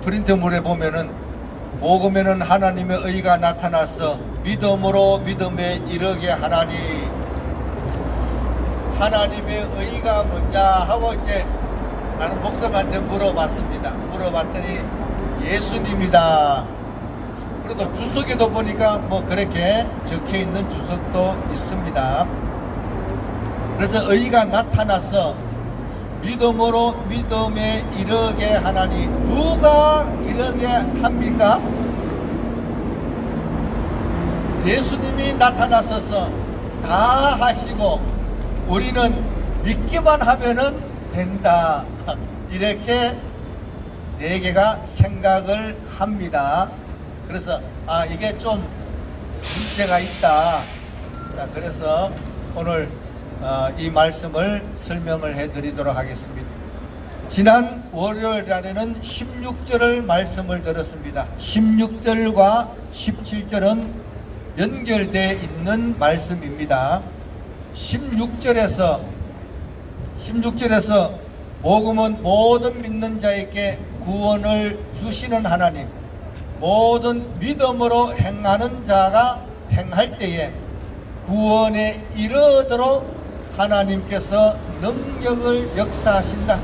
고린도물에 보면은 복음에는 하나님의 의가 나타나서 믿음으로 믿음에 이르게 하나니, 하나님의 의가 뭐냐 하고 이제 나는 목사님한테 물어봤습니다. 물어봤더니 예수님이다. 그래도 주석에도 보니까 뭐 그렇게 적혀 있는 주석도 있습니다. 그래서 의가 나타나서 믿음으로 믿음에 이르게 하나니, 누가 이르게 합니까? 예수님이 나타나셔서 다 하시고 우리는 믿기만 하면은 된다, 이렇게 네 개가 생각을 합니다. 그래서 이게 좀 문제가 있다. 자, 그래서 오늘 이 말씀을 설명을 해드리도록 하겠습니다. 지난 월요일 날에는 16절을 말씀을 들었습니다. 16절과 17절은 연결되어 있는 말씀입니다. 16절에서 복음은 모든 믿는 자에게 구원을 주시는 하나님, 모든 믿음으로 행하는 자가 행할 때에 구원에 이르도록 하나님께서 능력을 역사하신다.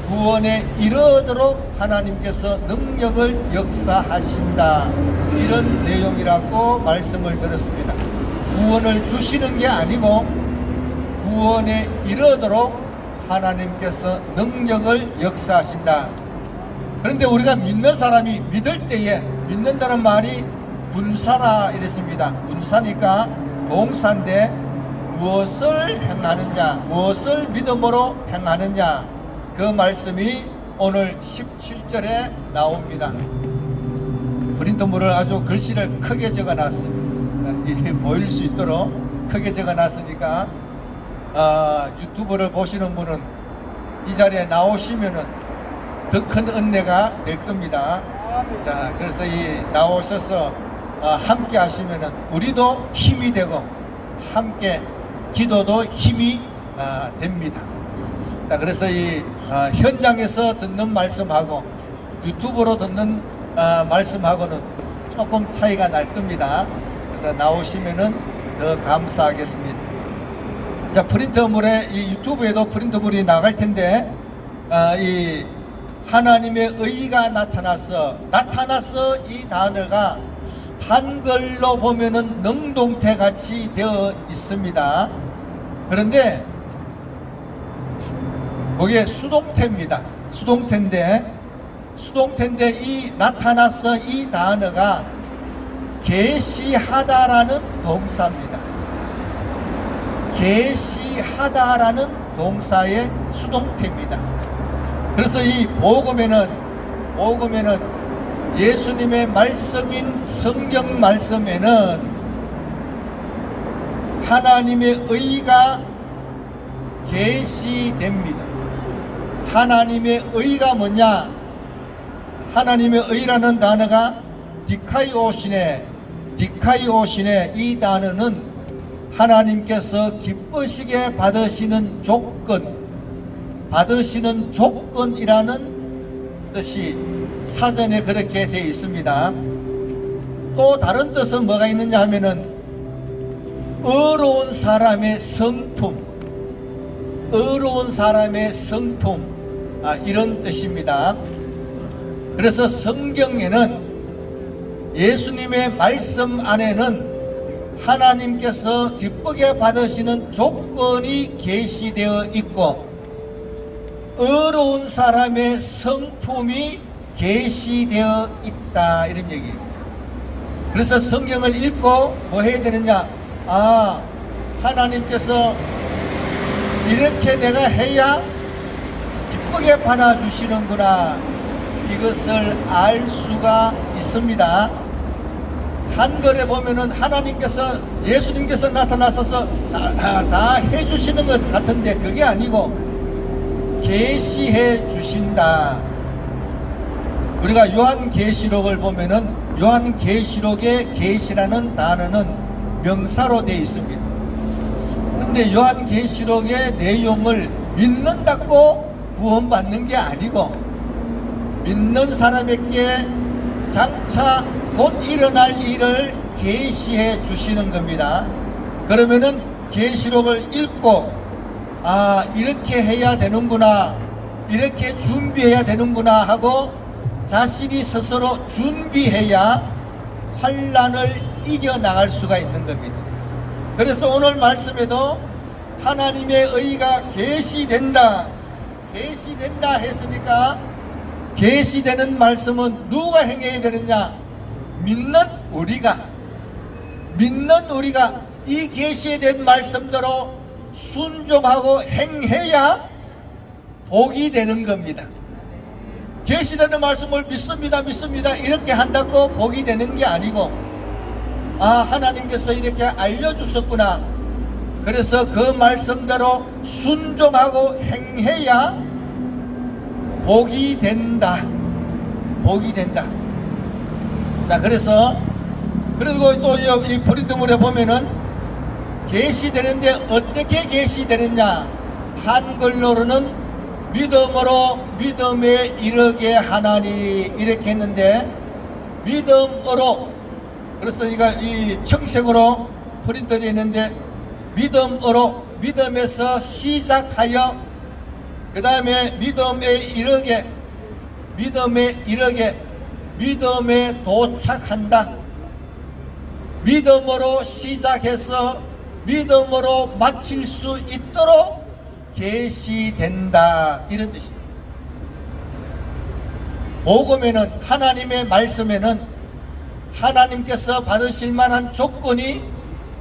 구원에 이르도록 하나님께서 능력을 역사하신다. 이런 내용이라고 말씀을 드렸습니다. 구원을 주시는 게 아니고 구원에 이르도록 하나님께서 능력을 역사하신다. 그런데 우리가 믿는 사람이 믿을 때에, 믿는다는 말이 분사라 이랬습니다. 분사니까 동사인데 무엇을 행하느냐, 무엇을 믿음으로 행하느냐, 그 말씀이 오늘 17절에 나옵니다. 고린도물을 아주 글씨를 크게 적어놨어요. 보일 수 있도록 크게 적어놨으니까 유튜브를 보시는 분은 이 자리에 나오시면은 더 큰 은혜가 될 겁니다. 자, 그래서 이 나오셔서 함께 하시면은 우리도 힘이 되고 함께 기도도 힘이 됩니다. 자, 그래서 이 현장에서 듣는 말씀하고 유튜브로 듣는 말씀하고는 조금 차이가 날 겁니다. 그래서 나오시면은 더 감사하겠습니다. 자, 프린터물에, 이 유튜브에도 프린터물이 나갈 텐데, 이 하나님의 의가 나타나서 이 단어가 한글로 보면은 능동태 같이 되어 있습니다. 그런데 그게 수동태입니다. 수동태인데 이 나타나서 이 단어가 계시하다라는 동사입니다. 계시하다라는 동사의 수동태입니다. 그래서 이 복음에는 예수님의 말씀인 성경 말씀에는 하나님의 의가 계시됩니다. 하나님의 의가 뭐냐? 하나님의 의라는 단어가 디카이오시네, 이 단어는 하나님께서 기쁘시게 받으시는 조건이라는 뜻이 사전에 그렇게 되어 있습니다. 또 다른 뜻은 뭐가 있느냐 하면은 의로운 사람의 성품, 이런 뜻입니다. 그래서 성경에는 예수님의 말씀 안에는 하나님께서 기쁘게 받으시는 조건이 계시되어 있고 의로운 사람의 성품이 계시되어 있다, 이런 얘기예요. 그래서 성경을 읽고 뭐 해야 되느냐? 하나님께서 이렇게 내가 해야 기쁘게 받아주시는구나, 이것을 알 수가 있습니다. 한글에 보면은 예수님께서 나타나셔서 다 해주시는 것 같은데 그게 아니고 계시해 주신다. 우리가 요한계시록을 보면은 요한계시록의 계시라는 단어는 명사로 되어 있습니다. 그런데 요한계시록의 내용을 믿는다고 구원받는 게 아니고 믿는 사람에게 장차 곧 일어날 일을 계시해 주시는 겁니다. 그러면은 계시록을 읽고 아, 이렇게 해야 되는구나, 이렇게 준비해야 되는구나 하고 자신이 스스로 준비해야 환난을 이겨나갈 수가 있는 겁니다. 그래서 오늘 말씀에도 하나님의 의가 계시된다 했으니까, 계시되는 말씀은 누가 행해야 되느냐? 믿는 우리가 이 계시된 말씀대로 순종하고 행해야 복이 되는 겁니다. 계시되는 말씀을 믿습니다 이렇게 한다고 복이 되는 게 아니고, 아, 하나님께서 이렇게 알려주셨구나, 그래서 그 말씀대로 순종하고 행해야 복이 된다. 자, 그래서 그리고 또 이 고린도전에 보면은 계시되는데 어떻게 계시되느냐? 한글로는 믿음으로 믿음에 이르게 하나니 이렇게 했는데, 믿음으로, 그래서 이 청색으로 프린트되어 있는데, 믿음으로, 믿음에서 시작하여 그 다음에 믿음에 이르게, 믿음에 도착한다. 믿음으로 시작해서 믿음으로 마칠 수 있도록 계시된다, 이런 뜻입니다. 복음에는, 하나님의 말씀에는 하나님께서 받으실 만한 조건이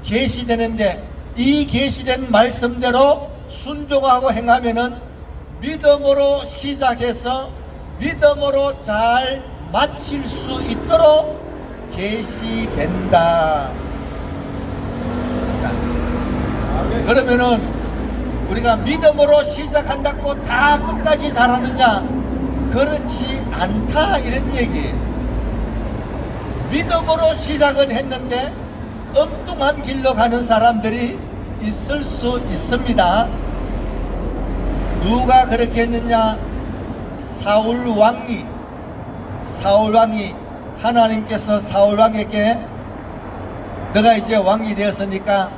계시되는데, 이 계시된 말씀대로 순종하고 행하면은 믿음으로 시작해서 믿음으로 잘 마칠 수 있도록 계시된다. 그러면은 우리가 믿음으로 시작한다고 다 끝까지 잘하느냐? 그렇지 않다, 이런 얘기예요. 믿음으로 시작은 했는데 엉뚱한 길로 가는 사람들이 있을 수 있습니다. 누가 그렇게 했느냐? 사울 왕이 하나님께서 사울 왕에게 너가 이제 왕이 되었으니까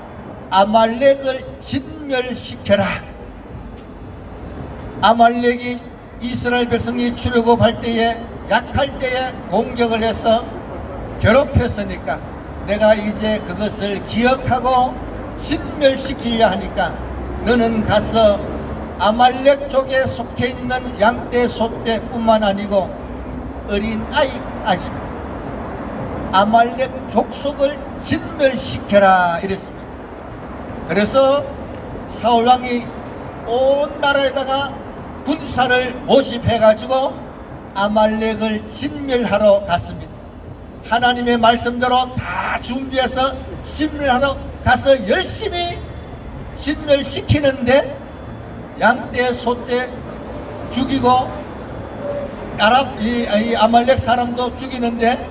아말렉을 진멸시켜라. 아말렉이 이스라엘 백성이 출애굽할 때에, 약할 때에 공격을 해서 괴롭혔으니까 내가 이제 그것을 기억하고 진멸시키려 하니까 너는 가서 아말렉 쪽에 속해 있는 양떼 소떼 뿐만 아니고 어린아이까지도 아말렉 족속을 진멸시켜라, 이랬습니다. 그래서 사울왕이 온 나라에다가 군사를 모집해 가지고 아말렉을 진멸하러 갔습니다. 하나님의 말씀대로 다 준비해서 진멸하러 가서 열심히 진멸시키는데, 양떼 소떼 죽이고 이 아말렉 사람도 죽이는데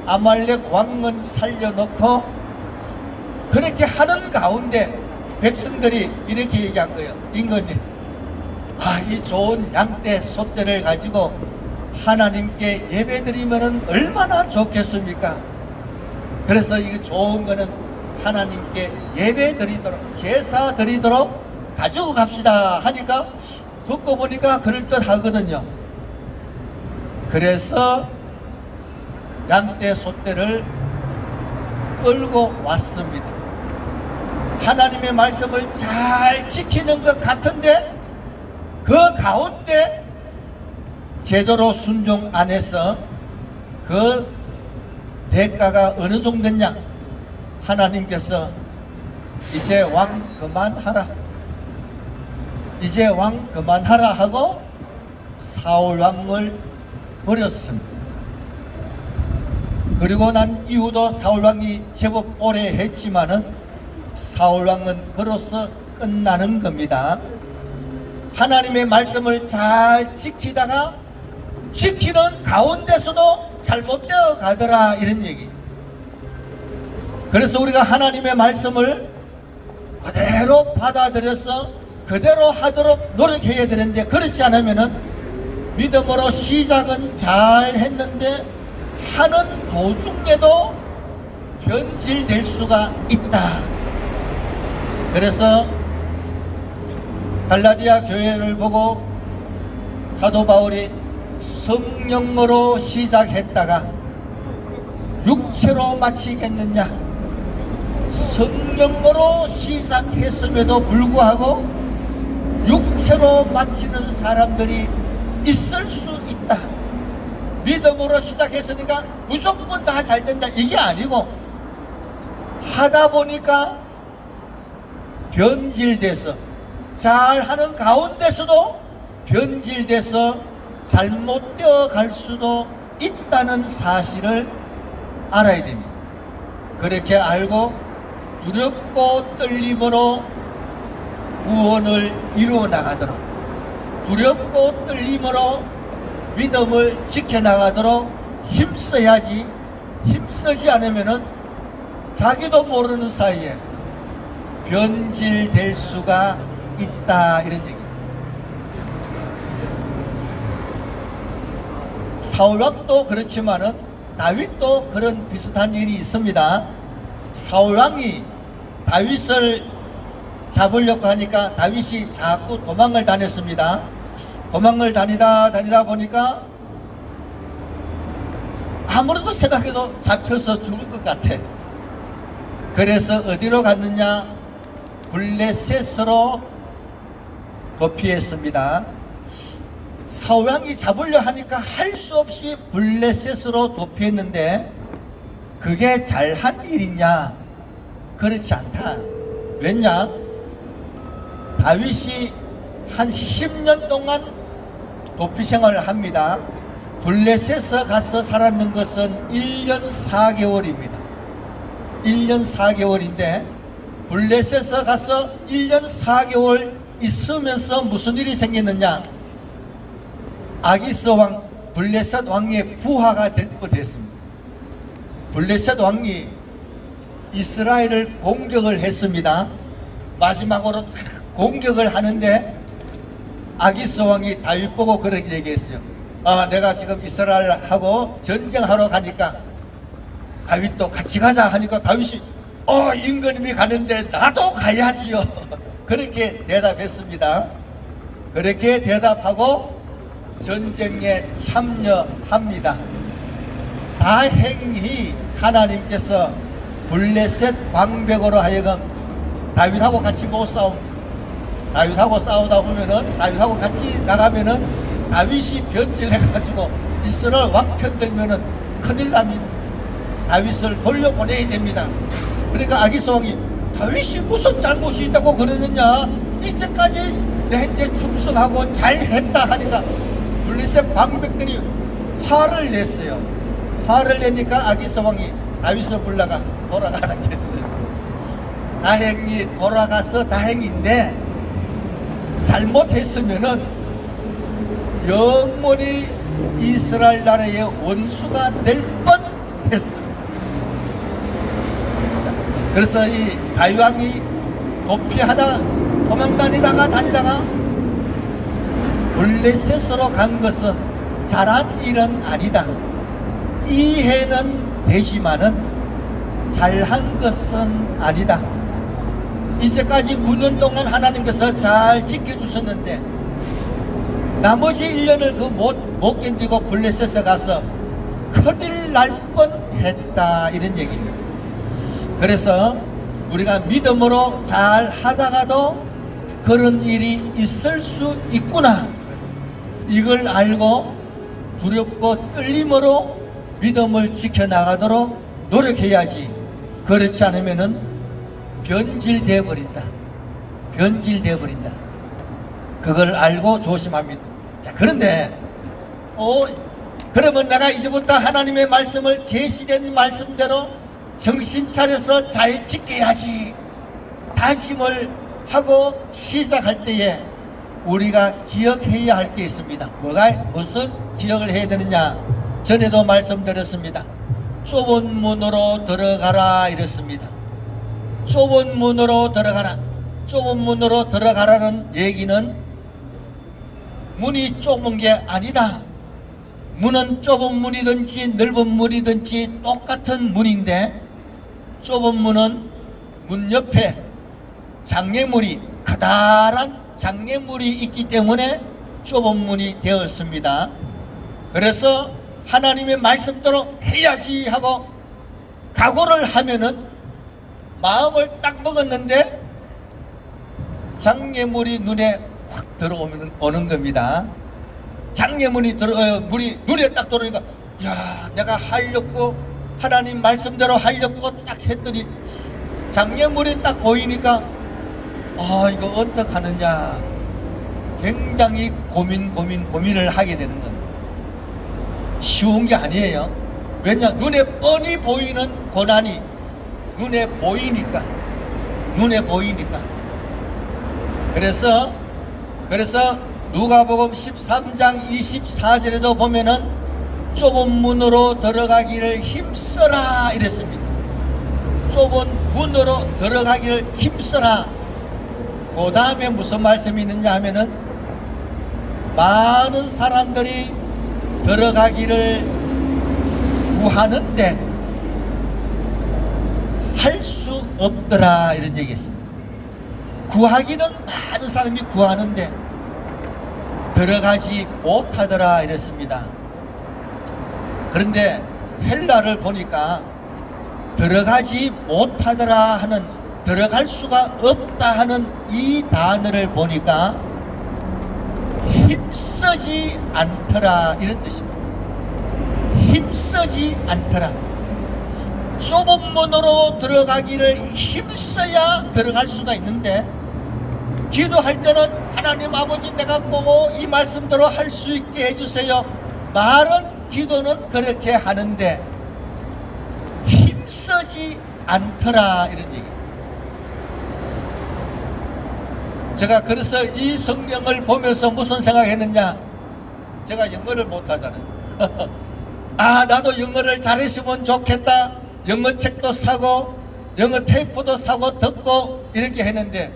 아말렉 왕은 살려놓고, 그렇게 하는 가운데 백성들이 이렇게 얘기한 거예요. 임금님, 아, 이 좋은 양떼 소떼를 가지고 하나님께 예배드리면 얼마나 좋겠습니까? 그래서 이거 좋은 거는 하나님께 예배드리도록, 제사 드리도록 가지고 갑시다 하니까 듣고 보니까 그럴듯하거든요. 그래서 양떼 소떼를 끌고 왔습니다. 하나님의 말씀을 잘 지키는 것 같은데 그 가운데 제대로 순종 안 해서 그 대가가 어느 정도냐? 하나님께서 이제 왕 그만하라, 이제 왕 그만하라 하고 사울 왕을 버렸습니다. 그리고 난 이후도 사울 왕이 제법 오래 했지만은 사울 왕은 그로써 끝나는 겁니다. 하나님의 말씀을 잘 지키다가 지키는 가운데서도 잘못되어 가더라, 이런 얘기. 그래서 우리가 하나님의 말씀을 그대로 받아들여서 그대로 하도록 노력해야 되는데, 그렇지 않으면은 믿음으로 시작은 잘 했는데 하는 도중에도 변질될 수가 있다. 그래서 갈라디아 교회를 보고 사도 바울이 성령으로 시작했다가 육체로 마치겠느냐, 성령으로 시작했음에도 불구하고 육체로 마치는 사람들이 있을 수 있다. 믿음으로 시작했으니까 무조건 다 잘 된다, 이게 아니고 하다 보니까 변질돼서, 잘하는 가운데서도 변질돼서 잘못되어 갈 수도 있다는 사실을 알아야 됩니다. 그렇게 알고 두렵고 떨림으로 구원을 이루어 나가도록, 두렵고 떨림으로 믿음을 지켜나가도록 힘써야지, 힘쓰지 않으면은 자기도 모르는 사이에 변질될 수가 있다, 이런 얘기입니다. 사울왕도 그렇지만은 다윗도 그런 비슷한 일이 있습니다. 사울왕이 다윗을 잡으려고 하니까 다윗이 자꾸 도망을 다녔습니다. 도망을 다니다 보니까 아무래도 생각해도 잡혀서 죽을 것 같아. 그래서 어디로 갔느냐? 블레셋으로 도피했습니다. 사울왕이 잡으려 하니까 할 수 없이 블레셋으로 도피했는데 그게 잘한 일이냐? 그렇지 않다. 왜냐? 다윗이 한 10년 동안 도피 생활을 합니다. 블레셋에 가서 살았는 것은 1년 4개월입니다. 1년 4개월인데 블레셋에 가서 1년 4개월 있으면서 무슨 일이 생겼느냐? 아기스 왕, 블레셋 왕의 부하가 될 뻔했습니다. 블레셋 왕이 이스라엘을 공격을 했습니다. 마지막으로 공격을 하는데 아기스 왕이 다윗 보고 그렇게 얘기했어요. 내가 지금 이스라엘하고 전쟁하러 가니까 다윗도 같이 가자 하니까 다윗이 임금님이 가는데 나도 가야지요. 그렇게 대답했습니다. 그렇게 대답하고 전쟁에 참여합니다. 다행히 하나님께서 블레셋 방백으로 하여금 다윗하고 같이 못 싸웁니다. 다윗하고 싸우다 보면은, 다윗하고 같이 나가면은 다윗이 변질해가지고 이스라엘 왕 편들면은 큰일 납니다. 다윗을 돌려보내야 됩니다. 그러니까 아기스 왕이 다윗이 무슨 잘못이 있다고 그러느냐, 이제까지 내한테 충성하고 잘했다 하니까 블레셋 방백들이 화를 냈어요. 화를 내니까 아기스 왕이 다윗을 불러가 돌아가라 했어요. 다행히 돌아가서 다행인데 잘못했으면은 영원히 이스라엘 나라의 원수가 될 뻔했습니다. 그래서 이 다윗 왕이 도피하다 다니다가 블레셋으로 간 것은 잘한 일은 아니다. 이해는 되지만은 잘한 것은 아니다. 이제까지 9년 동안 하나님께서 잘 지켜주셨는데 나머지 1년을 못 견디고 블레셋에 가서 큰일 날 뻔했다, 이런 얘기입니다. 그래서 우리가 믿음으로 잘 하다가도 그런 일이 있을 수 있구나, 이걸 알고 두렵고 떨림으로 믿음을 지켜나가도록 노력해야지. 그렇지 않으면은 변질되어 버린다. 그걸 알고 조심합니다. 자, 그런데 그러면 내가 이제부터 하나님의 말씀을 계시된 말씀대로 정신 차려서 잘 지켜야지 다짐을 하고 시작할 때에 우리가 기억해야 할 게 있습니다. 무슨 기억을 해야 되느냐? 전에도 말씀드렸습니다. 좁은 문으로 들어가라, 이랬습니다. 좁은 문으로 들어가라. 좁은 문으로 들어가라는 얘기는 문이 좁은 게 아니다. 문은 좁은 문이든지 넓은 문이든지 똑같은 문인데, 좁은 문은 문 옆에 장애물이, 커다란 장애물이 있기 때문에 좁은 문이 되었습니다. 그래서 하나님의 말씀대로 해야지 하고 각오를 하면은 마음을 딱 먹었는데 장애물이 눈에 확 들어오는 겁니다. 장애물이 물이 눈에 딱 들어오니까, 야, 내가 하려고 하나님 말씀대로 하려고 딱 했더니 장애물이 딱 보이니까, 이거 어떡하느냐, 굉장히 고민을 하게 되는 겁니다. 쉬운 게 아니에요. 왜냐, 눈에 뻔히 보이는 고난이 눈에 보이니까. 그래서 누가복음 13장 24절에도 보면은 좁은 문으로 들어가기를 힘써라 이랬습니다. 좁은 문으로 들어가기를 힘써라. 그 다음에 무슨 말씀이 있느냐 하면은, 많은 사람들이 들어가기를 구하는데 할 수 없더라, 이런 얘기 했어요. 구하기는 많은 사람이 구하는데 들어가지 못하더라 이랬습니다. 그런데 헬라를 보니까 들어가지 못하더라 하는, 들어갈 수가 없다 하는 이 단어를 보니까 힘쓰지 않더라, 이런 뜻입니다. 힘쓰지 않더라. 좁은 문으로 들어가기를 힘써야 들어갈 수가 있는데, 기도할 때는 하나님 아버지, 내가 꼭 이 말씀대로 할 수 있게 해주세요. 말은, 기도는 그렇게 하는데 힘쓰지 않더라, 이런 얘기. 제가 그래서 이 성경을 보면서 무슨 생각했느냐, 제가 영어를 못하잖아요. 나도 영어를 잘했으면 좋겠다. 영어 책도 사고 영어 테이프도 사고 듣고 이렇게 했는데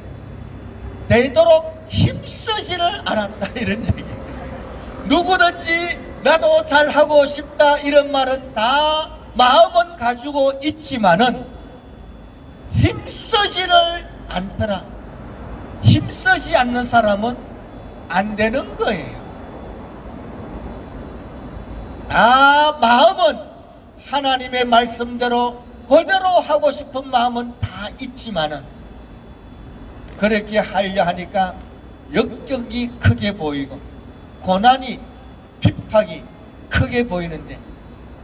되도록 힘쓰지를 않았다, 이런 얘기. 누구든지 나도 잘하고 싶다 이런 말은 다 마음은 가지고 있지만은 힘쓰지를 않더라. 힘쓰지 않는 사람은 안 되는 거예요. 다 마음은 하나님의 말씀대로 그대로 하고 싶은 마음은 다 있지만은, 그렇게 하려 하니까 역경이 크게 보이고 고난이, 핍박이 크게 보이는데,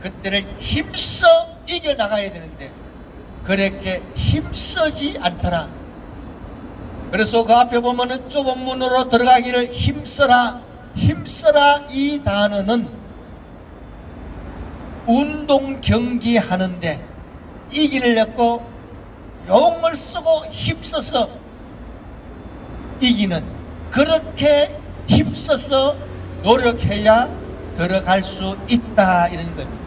그때를 힘써 이겨나가야 되는데 그렇게 힘쓰지 않더라. 그래서 그 앞에 보면은 좁은 문으로 들어가기를 힘써라. 힘써라, 이 단어는 운동 경기 하는데 이기를 냈고 용을 쓰고 힘써서 이기는, 그렇게 힘써서 노력해야 들어갈 수 있다, 이런 겁니다.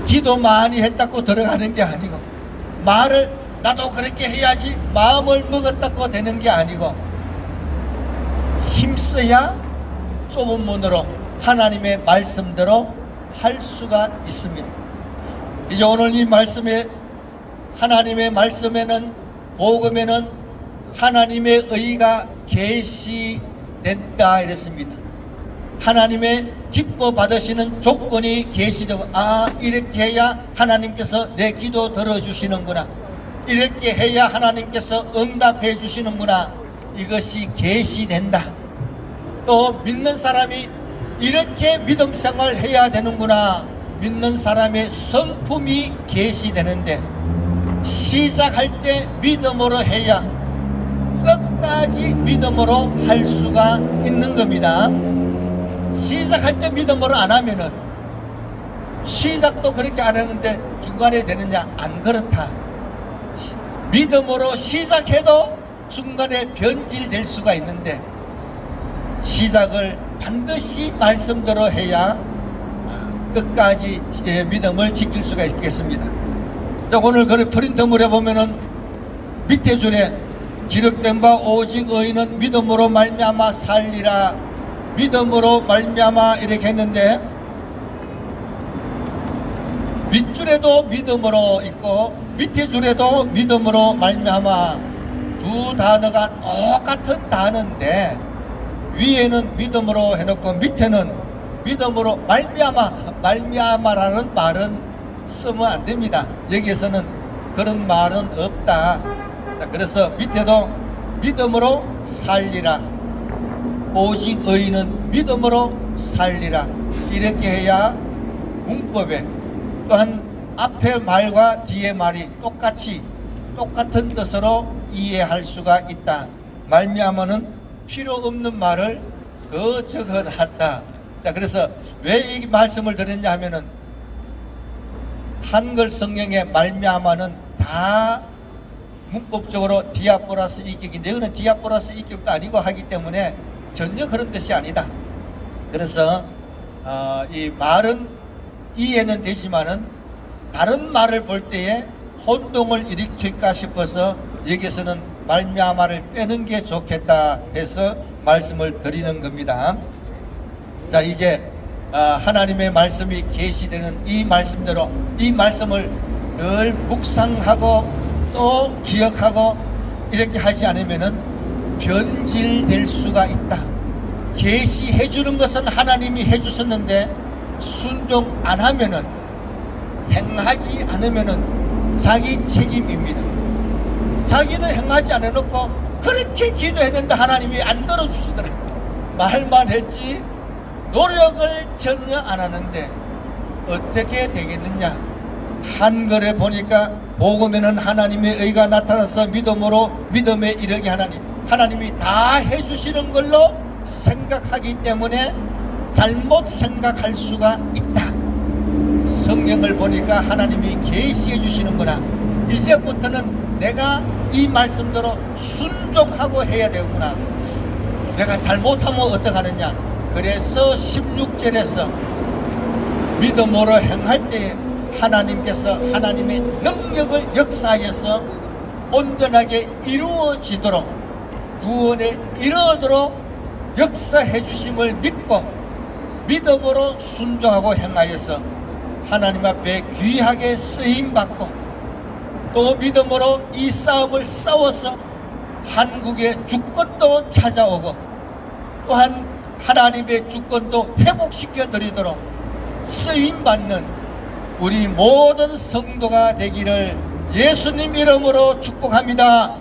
기도 많이 했다고 들어가는 게 아니고, 말을 나도 그렇게 해야지 마음을 먹었다고 되는 게 아니고, 힘써야 좁은 문으로 하나님의 말씀대로 할 수가 있습니다. 이제 오늘 이 말씀에, 하나님의 말씀에는, 복음에는 하나님의 의가 계시된다 이랬습니다. 하나님의 기뻐 받으시는 조건이 계시되고, 이렇게 해야 하나님께서 내 기도 들어주시는구나, 이렇게 해야 하나님께서 응답해 주시는구나, 이것이 계시된다. 또 믿는 사람이 이렇게 믿음 생활을 해야 되는구나, 믿는 사람의 성품이 계시되는데, 시작할 때 믿음으로 해야 끝까지 믿음으로 할 수가 있는 겁니다. 시작할 때 믿음으로 안 하면은, 시작도 그렇게 안 하는데 중간에 되느냐, 안 그렇다. 믿음으로 시작해도 중간에 변질될 수가 있는데, 시작을 반드시 말씀대로 해야 끝까지 믿음을 지킬 수가 있겠습니다. 자, 오늘 그 프린트물에 보면은 밑에 줄에 기록된 바 오직 의인은 믿음으로 말미암아 살리라 믿음으로 말미암아 이렇게 했는데, 윗줄에도 믿음으로 있고 밑에 줄에도 믿음으로 말미암아, 두 단어가 똑같은 단어인데 위에는 믿음으로 해놓고 밑에는 믿음으로 말미암아라는 말은 쓰면 안 됩니다. 여기에서는 그런 말은 없다. 자, 그래서 밑에도 믿음으로 살리라, 오직 의인은 믿음으로 살리라, 이렇게 해야 문법에, 또한 앞에 말과 뒤에 말이 똑같은 뜻으로 이해할 수가 있다. 말미암아는 필요 없는 말을 더 적어놨다. 자, 그래서 왜 이 말씀을 드렸냐 하면은, 한글 성경의 말미암아는 다 문법적으로 디아포라스 이격인데, 이거는 디아포라스 이격도 아니고 하기 때문에 전혀 그런 뜻이 아니다. 그래서 이 말은 이해는 되지만은 다른 말을 볼 때에 혼동을 일으킬까 싶어서 여기서는 말미암아를 빼는 게 좋겠다 해서 말씀을 드리는 겁니다. 자, 이제 하나님의 말씀이 계시되는 이 말씀대로 이 말씀을 늘 묵상하고 또 기억하고 이렇게 하지 않으면은 변질될 수가 있다. 계시해 주는 것은 하나님이 해 주셨는데 순종 안 하면은, 행하지 않으면은 자기 책임입니다. 자기는 행하지 않아 놓고 그렇게 기도했는데 하나님이 안 들어주시더라. 말만 했지 노력을 전혀 안 하는데 어떻게 되겠느냐. 한글에 보니까 복음에는 하나님의 의가 나타나서 믿음으로 믿음에 이르게 하나님이 다 해주시는 걸로 생각하기 때문에 잘못 생각할 수가 있다. 성경을 보니까 하나님이 계시해 주시는구나. 이제부터는 내가 이 말씀대로 순종하고 해야 되구나. 내가 잘못하면 어떡하느냐. 그래서 16절에서 믿음으로 행할 때 하나님께서 하나님의 능력을 역사하여서 온전하게 이루어지도록, 구원에 이르도록 역사해 주심을 믿고 믿음으로 순종하고 행하여서 하나님 앞에 귀하게 쓰임받고, 또 믿음으로 이 싸움을 싸워서 한국의 주권도 찾아오고 또한 하나님의 주권도 회복시켜 드리도록 쓰임받는 우리 모든 성도가 되기를 예수님 이름으로 축복합니다.